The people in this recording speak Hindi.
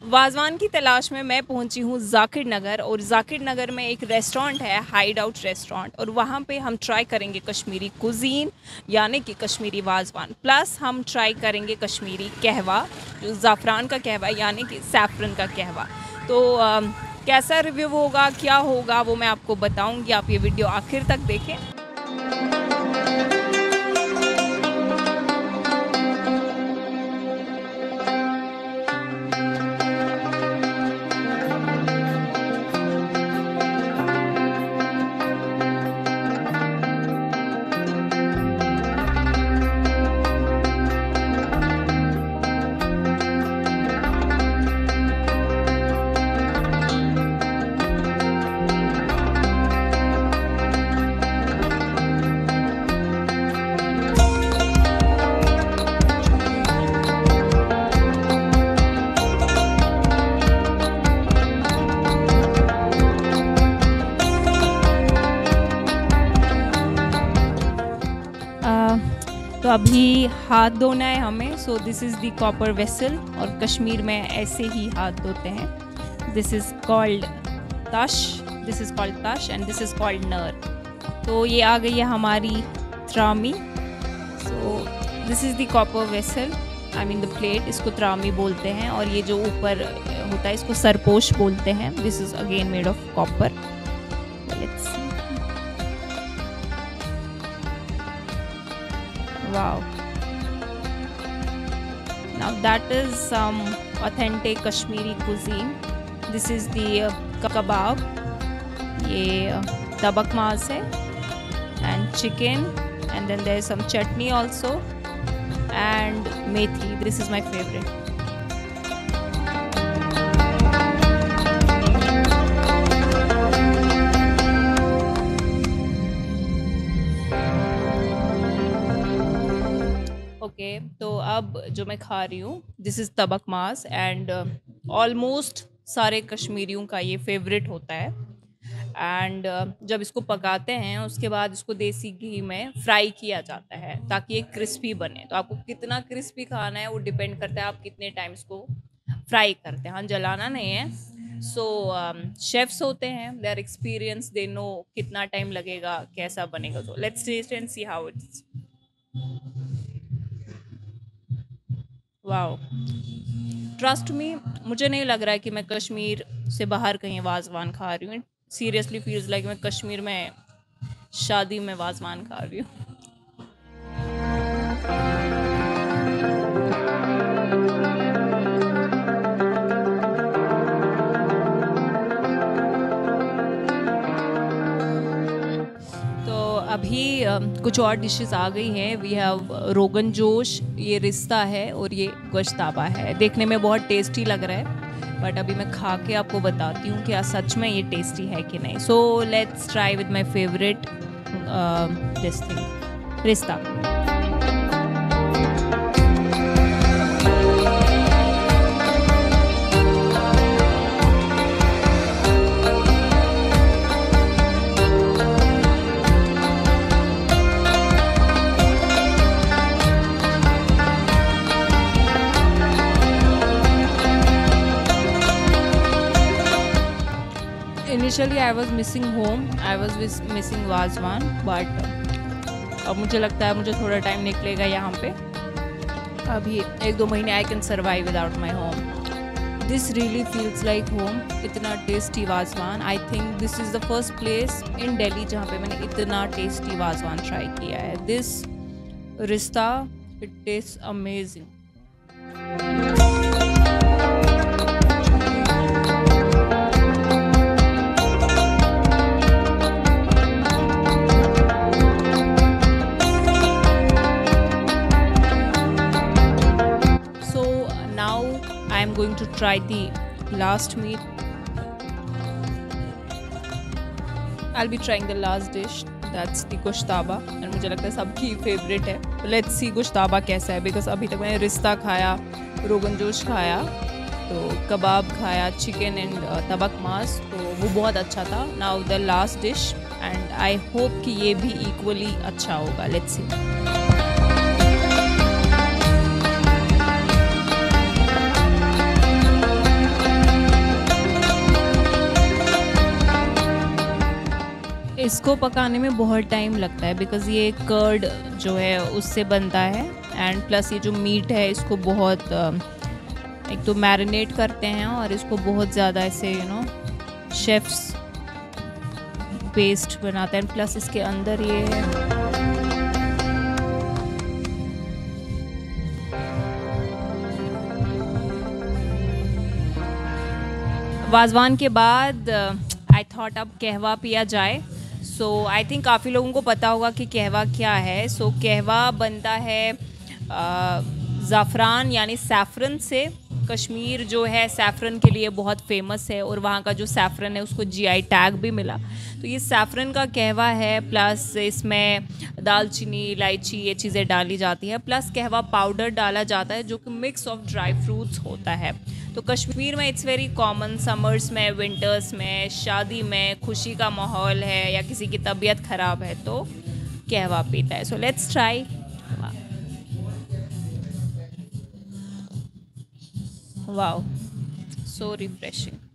वाज़वान की तलाश में मैं पहुंची हूँ ज़ाकिर नगर, और ज़ाकिर नगर में एक रेस्टोरेंट है, हाइड आउट रेस्टोरेंट, और वहाँ पे हम ट्राई करेंगे कश्मीरी कुज़ीन यानी कि कश्मीरी वाज़वान, प्लस हम ट्राई करेंगे कश्मीरी कहवा, जो ज़ाफ़रान का कहवा यानी कि सैफ़रन का कहवा। तो कैसा रिव्यू होगा, क्या होगा, वो मैं आपको बताऊँगी। आप ये वीडियो आखिर तक देखें। तो अभी हाथ धोना है हमें। So this is the copper vessel, और कश्मीर में ऐसे ही हाथ धोते हैं। This is called tash, this is called tash and this is called nar. तो ये आ गई है हमारी त्रामी। So this is the copper vessel, I mean the plate, इसको त्रामी बोलते हैं। और ये जो ऊपर होता है इसको सरपोश बोलते हैं। This is again made of copper. Wow, now that is some authentic Kashmiri cuisine. This is the kebab, ये tabak maaz है, and chicken, and then there is some chutney also, and methi. This is my favorite. Okay, तो अब जो मैं खा रही हूँ, this is tabak maas, and almost सारे कश्मीरियों का ये फेवरेट होता है। एंड जब इसको पकाते हैं उसके बाद इसको देसी घी में फ्राई किया जाता है ताकि ये क्रिस्पी बने। तो आपको कितना क्रिस्पी खाना है वो डिपेंड करता है आप कितने टाइम इसको फ्राई करते हैं। हाँ, जलाना नहीं है। सो शेफ्स होते हैं, they are experience, they know कितना टाइम लगेगा, कैसा बनेगा। तो let's taste and see how it's. Wow, trust me, मुझे नहीं लग रहा है कि मैं कश्मीर से बाहर कहीं वाज़वान खा रही हूँ। सीरियसली फील्स लाइक मैं कश्मीर में शादी में वाज़वान खा रही हूँ। अभी कुछ और डिशेस आ गई हैं। वी हैव रोगन जोश, ये रिश्ता है, और ये गोश्ताबा है। देखने में बहुत टेस्टी लग रहा है, बट अभी मैं खा के आपको बताती हूँ क्या सच में ये टेस्टी है कि नहीं। So let's try with my favourite this thing, रिश्ता। Initially I was missing home, I was missing Wazwan, but अब मुझे लगता है मुझे थोड़ा टाइम निकलेगा यहाँ पे। अभी 1-2 महीने I can survive without my home. This really feels like home. इतना tasty wazwan, I think this is the first place in Delhi जहाँ पे मैंने इतना टेस्टी वाज़वान ट्राई किया है। दिस रिश्ता, it taste amazing. I am going to try the last meat. I'll be trying the last dish. That's the gushtaba, and मुझे लगता है सबकी फेवरेट है। Let's see गोश्ताबा कैसा है, बिकॉज अभी तक मैंने रिश्ता खाया, रोगन जोश खाया, तो कबाब खाया, चिकन एंड तबक मास, तो वो बहुत अच्छा था। Now the last dish, and I hope कि ये भी इक्वली अच्छा होगा। Let's see. इसको पकाने में बहुत टाइम लगता है बिकॉज़ ये कर्ड जो है उससे बनता है एंड प्लस ये जो मीट है इसको बहुत एक तो मैरिनेट करते हैं और इसको बहुत ज़्यादा ऐसे शेफ्स पेस्ट बनाते हैं प्लस इसके अंदर ये है वाजवान के बाद आई थॉट अब कहवा पिया जाए। सो आई थिंक काफ़ी लोगों को पता होगा कि कहवा क्या है। सो कहवा बनता है ज़ाफ़रान यानी सैफ़रन से। कश्मीर जो है सैफ़रन के लिए बहुत फेमस है और वहाँ का जो सैफ़रन है उसको जीआई टैग भी मिला। तो ये सैफ़रन का कहवा है प्लस इसमें दालचीनी इलायची ये चीज़ें डाली जाती है प्लस कहवा पाउडर डाला जाता है जो कि मिक्स ऑफ ड्राई फ्रूट्स होता है। तो कश्मीर में इट्स वेरी कॉमन समर्स में विंटर्स में शादी में खुशी का माहौल है या किसी की तबीयत ख़राब है तो कहवा पीता है। So let's try. Wow, so refreshing.